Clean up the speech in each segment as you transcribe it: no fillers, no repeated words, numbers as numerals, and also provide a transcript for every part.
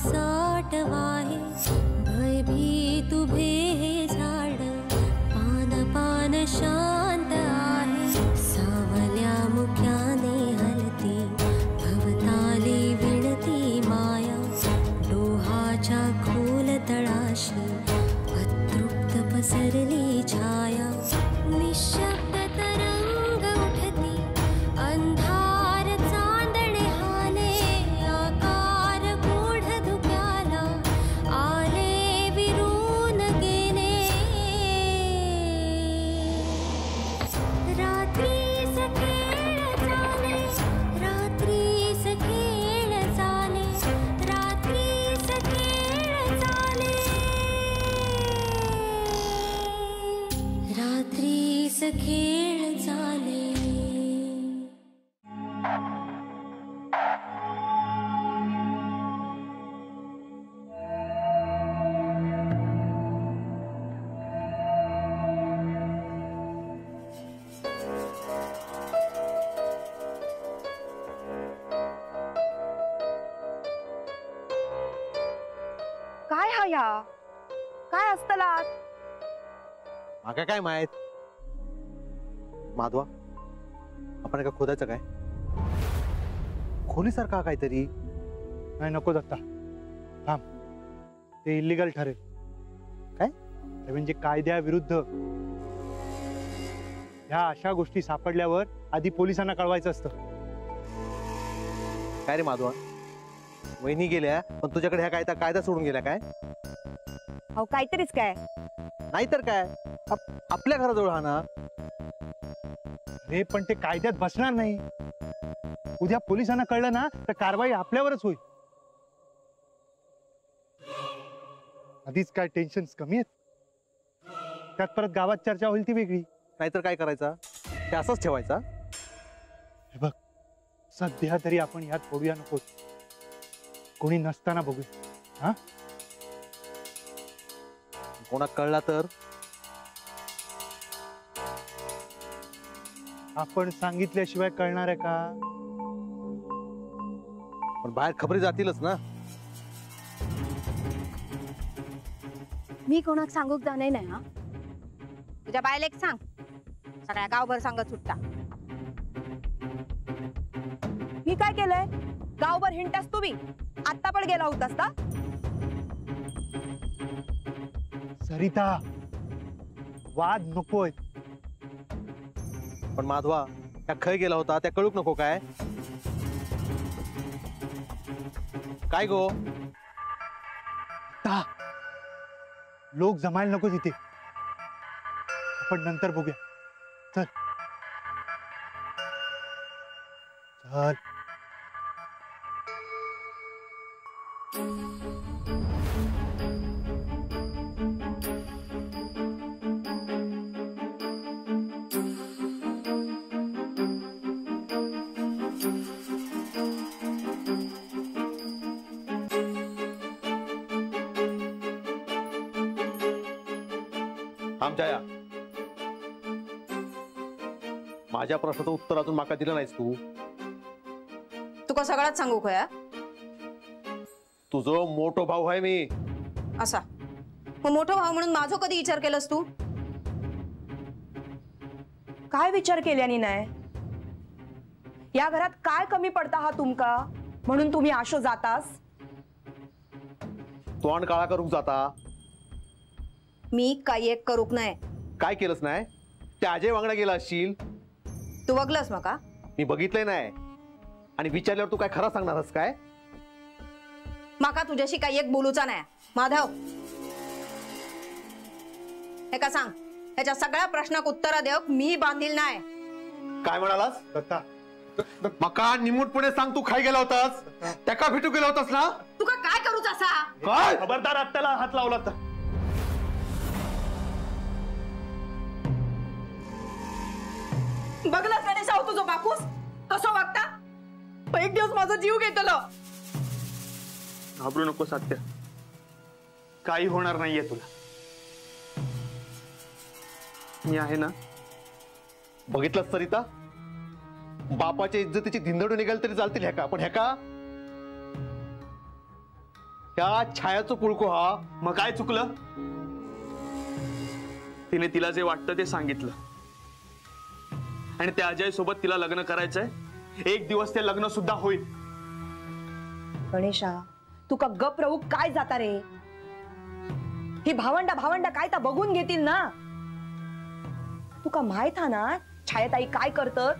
पिसाट वाहे भयभीत उभे हे झाड पान पान शांत आहे सावल्या मुख्याने हलती भवताली विणती माया डोहाच्या खोल तळाशी अतृप्त पसरली छाया निशब्द तरंग उठती अंधार चांदणे हाले आकार गूढ धुक्याला आले विरून गेले रात्रीस खेळ चाले रात्रीस खेळ चाले रात्रीस खेळ चाले रात्रीस खेळ चाले काय हा या काय असतला माका काय माहित माधवा आपण का खोदायचं काय खोलीसारखा काहीतरी नाही नको दत्ता थांब ते इलिगल ठरेल काय ते म्हणजे कायद्याविरुद्ध ह्या अशा गोष्टी सापडल्यावर आधी पोलिसांना कळवायचं असतं काय रे माधवा वहिनी गेल्या पण तुझ्याकडे ह्या कायदा सोडून गेल्या काय अहो काहीतरीच काय नाहीतर काय आपल्या घराजवळ हा ना रे पण ते कायद्यात बसणार नाही उद्या पोलिसांना कळलं ना तर कारवाई आपल्यावरच होईल आधीच काय टेन्शन कमी आहेत त्यात परत गावात चर्चा होईल ती वेगळी नाहीतर काय करायचा ते असंच ठेवायचा हे बघ सध्या तरी आपण यात पडूया नको कोणी नसताना बघू हा कोणा कळला तर आपण सांगितल्याशिवाय कळणार आहे का पण बाहेर खबरी जातीलच ना मी कोणाक सांगूक जाणे नाही हा तुझ्या बायला एक सांग सगळ्या गावभर सांगत सुटता मी काय केलंय गावभर हिंटास तुम्ही आता पण गेला होतास का सरिता वाद नकोय पण माधवा त्या खय गेला होता त्या कळूक नको काय काय गो लोक जमायला नको तिथे आपण नंतर बघूया चल चल आमच्या माझ्या प्रश्नाचं उत्तर अजून माका दिलं नाहीस तू तुका सगळ्यात सांगू खया तुझो मोठो भाऊ आहे मी असा मग मोठो भाऊ म्हणून माझो कधी विचार केलास तू काय विचार केल्यानी नाही या घरात काय कमी पडता हा तुमका म्हणून तुम्ही आशो जातास तोंड काळा करूक जाता मी काही एक करूक नाही काय केलंच नाही ते अजय वांगडा गेला असशील तू बघलस मका मी बघितलंय नाही आणि विचारल्यावर तू काय खरं सांगणारस काय माका तुझ्याशी काही एक बोलूचा नाही माधव हे का सांग ह्याच्या सगळ्या प्रश्नाक उत्तर देऊक मी बांधील नाही काय म्हणालास दत्ता मका निमूटपणे सांग तू खाई गेला होतास त्याका भेटू गेला होतास ना तुका काय करूच असा काय खबरदार आत्याला हात लावला तर बघलास गणेश आहो तुझो बापूस कसो वागता एक दिवस माझा जीव घेतलो घाबरू नको सत्य काही होणार नाहीये तुला मी आहे ना बघितलंस सरिता बापाच्या इज्जतीची धिंदडू निघाल तरी चालतील ह्या का पण ह्या त्या छायाचं पुळको हा. मग काय चुकलं? तिने तिला जे वाटतं ते सांगितलं आणि त्या अजय सोबत तिला लग्न करायचंय. एक दिवस ते लग्न सुद्धा होईल. गणेशा तू का गप राहू काय जाता रे? ही भावंड काय तर बघून घेतील ना. तुका माहित हा ना छायाताई काय करतात?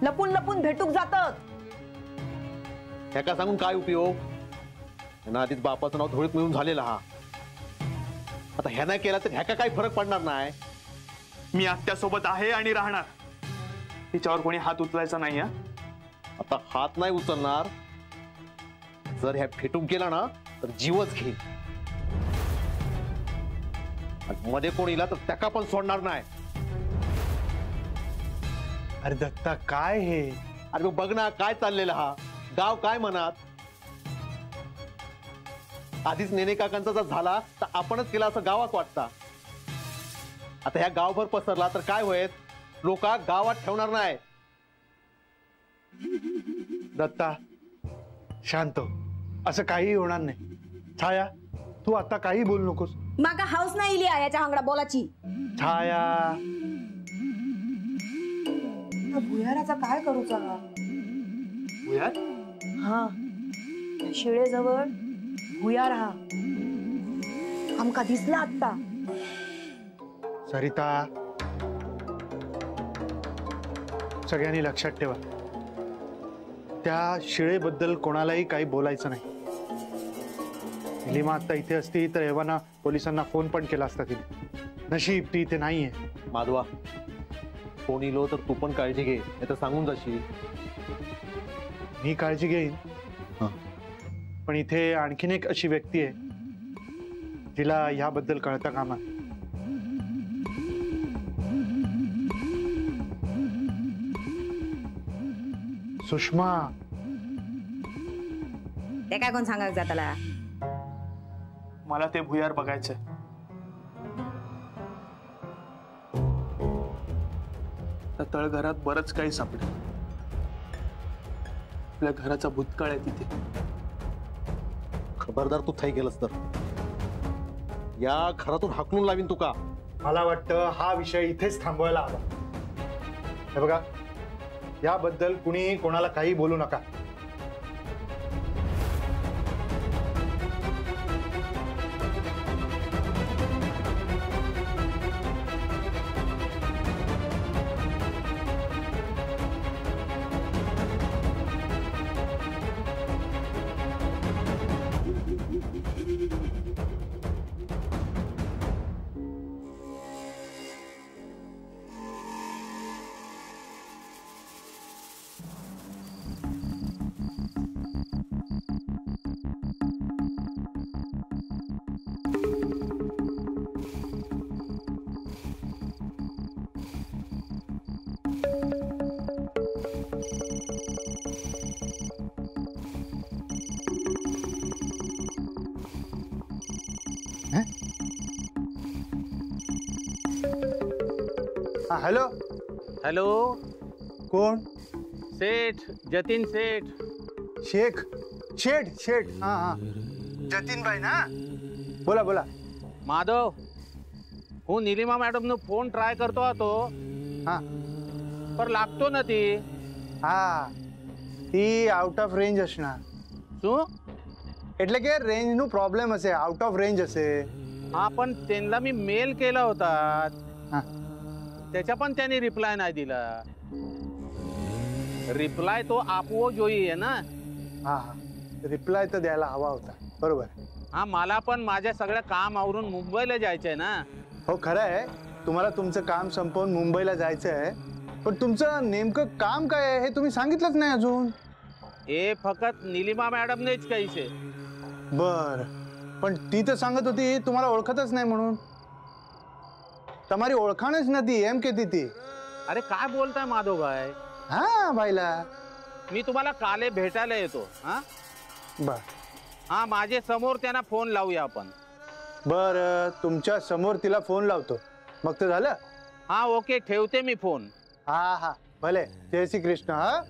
लपून लपून भेटूक जातात. ह्याका सांगून काय उपयोग? त्यांना आधीच बापाचं नाव धुळीत मिळून झालेलं हा. आता ह्याना केला तर ह्याका काही फरक पडणार नाही. मी आत्यासोबत आहे आणि राहणार. तिच्यावर कोणी हात उचलायचा नाही. हा आता हात नाही उचलणार. जर ह्या फेटून केला ना तर जीवच घेईल. मध्ये कोण इला तर त्याका पण सोडणार नाही. अरे दत्ता काय हे? अरे बघ ना काय चाललेलं हा. गाव काय म्हणत. आधीच नेने काकांचा जर झाला तर आपणच केला असं गावात वाटता. आता ह्या गावभर पसरला तर काय होईल? लोक गावात ठेवणार नाही. दत्ता शांत हो. असं काही होणार नाही. छाया तू आता काही बोलू नकोस. माका हाऊस नाही इली याच्या हांगडा बोलाची. छाया भुयाराचा काय करूचा? भुयार? हा शिळेजवळ भुयार हा आमका दिसला आता. सरिता सगळ्यांनी लक्षात ठेवा त्या शिळेबद्दल कोणालाही काही बोलायचं नाही. निलिमा आता इथे असती तर एव्हाना पोलिसांना फोन पण केला असता तिने. नशीब ती इथे नाहीये. माधवा कोण इलो तर तू पण काळजी घे. नाही तर सांगून जाशील. मी काळजी घेईन. पण इथे आणखीन एक अशी व्यक्ती आहे जिला ह्याबद्दल कळता कामा. सुषमा. ते काय कोण सांगायचं जाताला? मला ते भुयार बघायचंय. त्या तळघरात बरंच काही सापडेल. आपल्या घराचा भूतकाळ आहे तिथे. खबरदार तू थाई गेलस तर या घरातून हाकलून लावीन तुका. मला वाटतं हा विषय इथेच थांबवायला हवा. हे बघा याबद्दल कुणी कोणाला काही बोलू नका. हॅलो हेलो कोण? सेठ जतीन सेठ. शेख शेठ शेठ. हाँ हाँ जतीन भाई ना. बोला बोला. माधव હું નીલિમા મેડમ નો ફોન ટ્રાય કરતો હતો. હા પર લાગતો નથી. હા ती આઉટ ઓફ રેન્જ असणार. શું? એટલે કે રેન્જ નું પ્રોબ્લેમ હશે. આઉટ ઓફ રેન્જ હશે. હા पण त्यांना मी मेल केला होता. હા त्याचा पण त्यांनी रिप्लाय नाही दिला. रिप्लाय तो आपवो જોઈએ ना. हा हा रिप्लाय तर द्यायला हवा होता. बरोबर. हा मला पण माझ्या सगळं काम आवरून मुंबईला जायचंय ना. हो खरं आहे. तुम्हाला तुमचं काम संपवून मुंबईला जायचं आहे. पण तुमचं नेमकं काम काय आहे हे तुम्ही सांगितलंच नाही अजून. એ ફક્ત નીલિમા મેડમને જ કહી છે. बर पण ती तर सांगत होती तुम्हाला ओळखतच नाही म्हणून. તમારી ઓળખાણ જ નથી એમ કહેતી હતી. अरे काय बोलताय माधवभाई? हा भाईला. मी तुम्हाला काले भेटायला येतो. हा बर हा माझे समोर त्यांना फोन लावूया आपण. बर तुमच्या समोर तिला फोन लावतो. मग तर झालं. हा ओके ठेवते मी फोन. हा हा भले. जय श्री कृष्ण. हा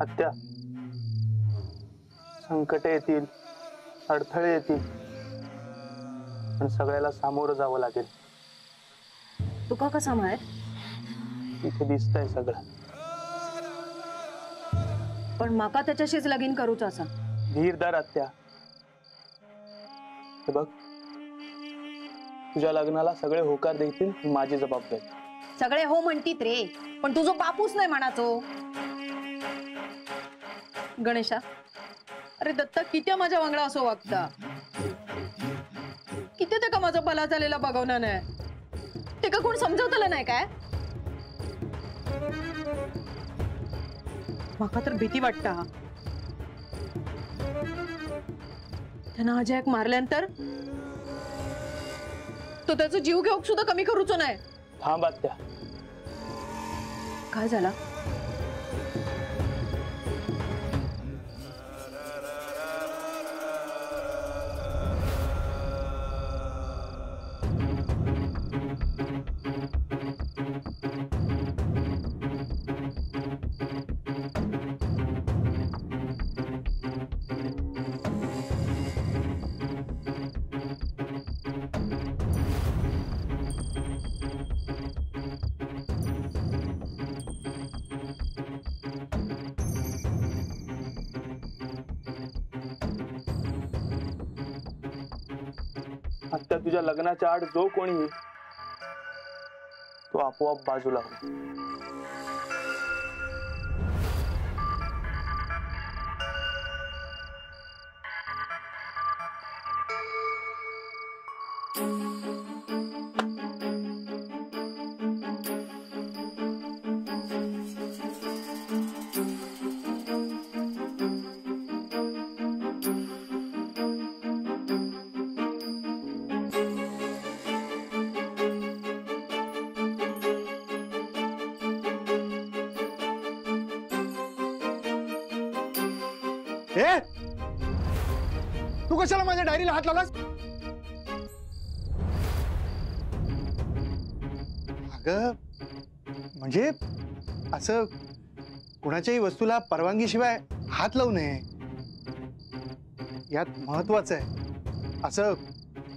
आत्या, संकटे येतील, अडथळे येतील, पण सगळ्याला सामोरं जावं लागेल. तुका कसा माहित? इथे दिसतंय सगळं. पण माका त्याच्याशीच लगीन करूच असा. धीरदार आत्या. हे बघ, तुझ्या लग्नाला सगळे होकार देतील ही माझी जबाबदारी. सगळे हो म्हणतीत रे, पण तुझो बापूच नाही म्हणाचो. गणेशा, अरे दत्ता किती माझ्या वांगडा असो वागता. किती ते का माझा भला झालेला बघवणार नाही. ते का कोण समजवतलं नाही काय? माका तर भीती वाटता. त्यांना अजय मारल्यानंतर तो त्याचा जीव घेऊक सुद्धा कमी करूच नाही. थांब आत्या. काय झाला? आत्या, तुझ्या लग्नाच्या आड जो कोणी येईल तो आपोआप बाजूला होईल. ए, तू कशाला माझ्या डायरीला हात लावलास? अगं म्हणजे असं कुणाच्याही वस्तूला परवानगीशिवाय हात लावू नये. यात महत्वाचं आहे. असं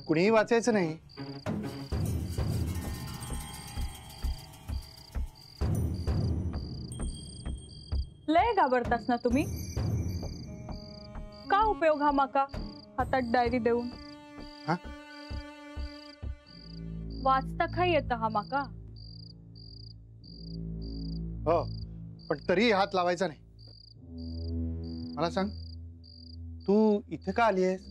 कुणीही वाचायचं नाही. लय घाबरतास ना तुम्ही? का उपयोग हा माका हातात डायरी देऊन? हा? वाचता काय येतं हा माका? हो, पण तरी हात लावायचा नाही. मला सांग, तू इथे का आली आहेस?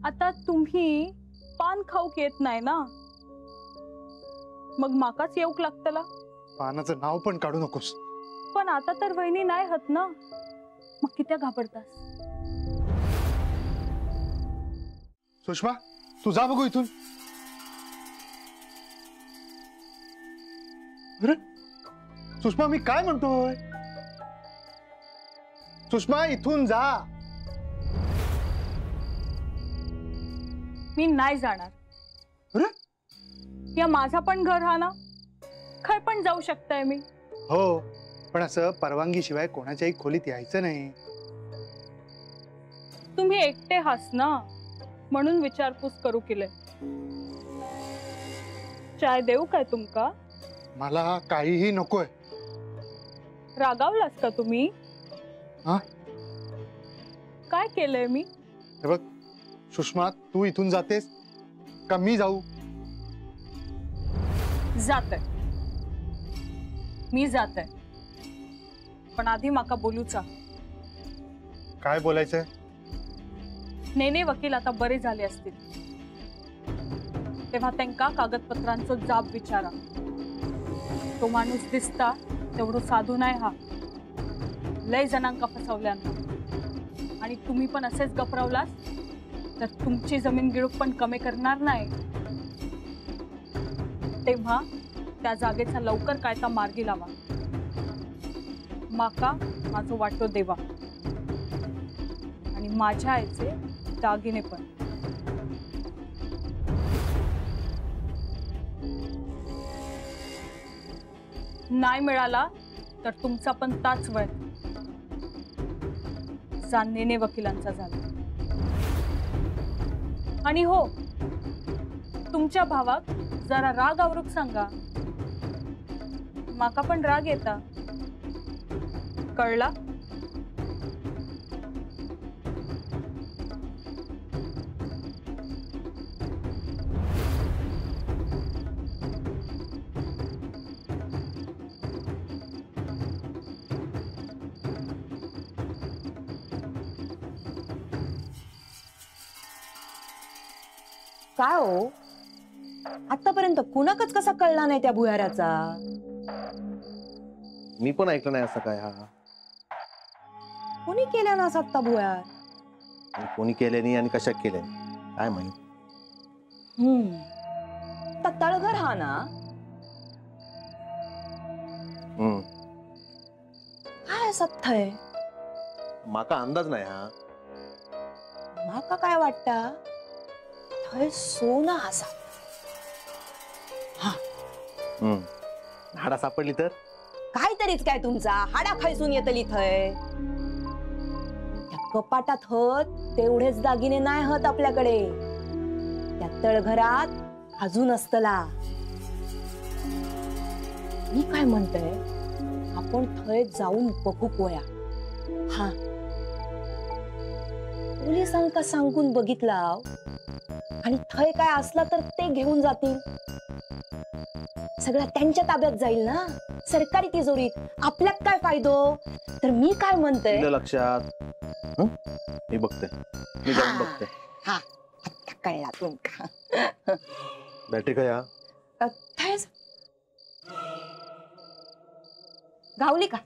आता तुम्ही पान खाऊक येत नाही ना, मग माकाच येऊक लागतला. पानाचं नाव पण काढू नकोस. पण आता तर वहिनी नाही हत ना, मग किती घाबरतास? सुषमा, तू जा बघू इथून. अरे सुषमा, मी काय म्हणतोय? सुषमा, इथून जा. मी नाही जाणार. अरे, या माझा पण घर हा ना, खय पण जाऊ शकताय मी. हो, पण असं परवानगी शिवाय कोणाच्याही खोलीत यायचं नाही. तुम्ही एकटे हास ना, म्हणून विचारपूस करू केले. चाय देऊ काय तुमका? मला काहीही नकोय. रागावलास का तुम्ही? हा? काय केलंय मी? हे बघ सुषमा, तू इथून जातेस का मी जाऊ? जाते. मी जाते, पण आधी माका बोलूचा. काय बोलायचंय? नेने वकील आता बरे झाले असतील, तेव्हा त्यांका कागदपत्रांचं जाब विचारा. तो माणूस दिसता तेवढं साधू नाही हा. लय जणांका फसवल्यानं, आणि तुम्ही पण असेच गपरावलास तर तुमची जमीन गिळूक पण कमी करणार नाही. तेव्हा त्या जागेचा लवकर कायदा मार्गी लावा. माका माझं वाटो देवा, आणि माझ्या आईचे दागिने पण. नाही मिळाला तर तुमचा पण ताच वय जाणीने वकिलांचा झाला. आणि हो, तुमच्या भावाक जरा राग आवरूक सांगा. माका पण राग येता, कळला? काय हो, आतापर्यंत कुणाकच कसा कळला नाही त्या भुयाराचा? मी पण ऐकलं नाही असं काय. हा कोणी केला ना सत्ता भुयार? आणि कोणी केल्यानी आणि कशा केल्यानी काय माहित. तर तळघर हा ना? काय सत्ता आहे? माका अंदाज नाही. हा माका काय वाटता थंय सोना असा. हाडा सापडली तर काहीतरीच काय तुमचा हाडा खैसून येतली थंय. त्या कपाटात हत तेवढेच दागिने नाही हत आपल्याकडे. त्या तळघरात अजून असतला. मी काय म्हणतोय, आपण थंय जाऊन बघूक वया. हा, पोलिसांका सांगून बघितला आणि थंय काय असला तर ते घेऊन जातील. सगळं त्यांच्या ताब्यात जाईल ना, सरकारी तिजोरीत. आपल्यात काय फायदो? तर मी काय म्हणते, लक्षात. मी बघते, मी जाऊन बघते. हा, आता कळला तुमका. बॅटरी काय? गावली का?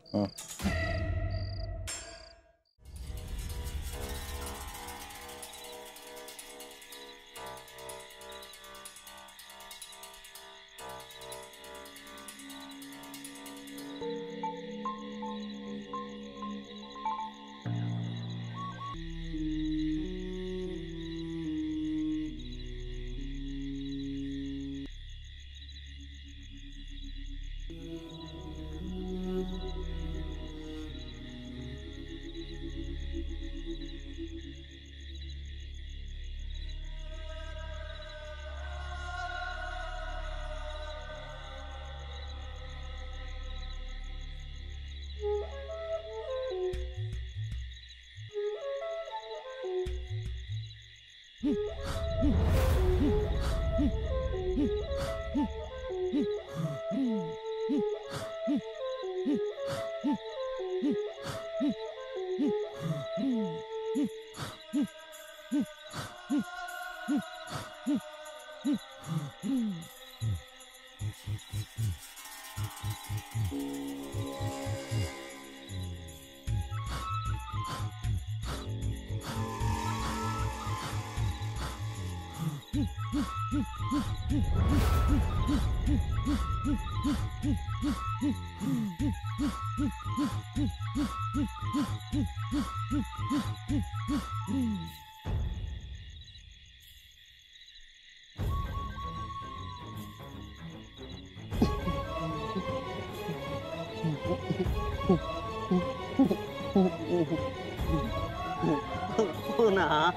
हो ना.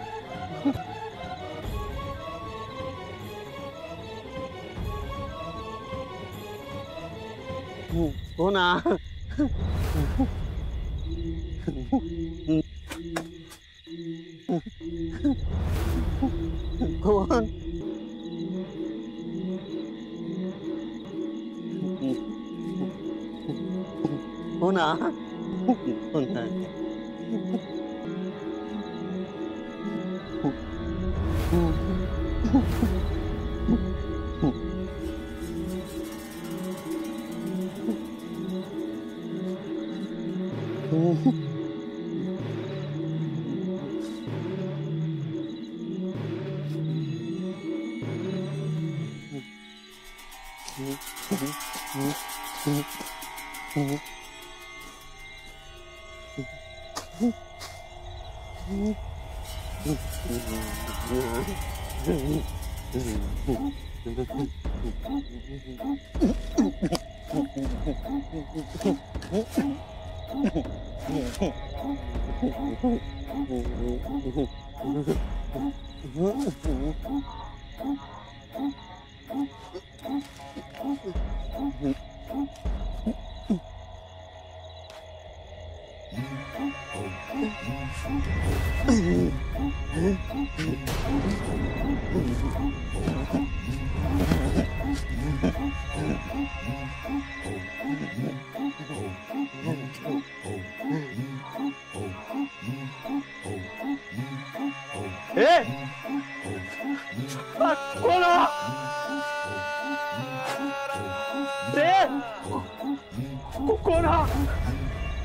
हो ना. कोण? हो ना. हो ना.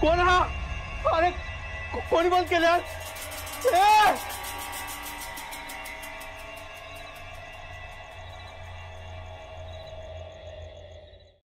कोण हा? अरे कोणी बंद केलं?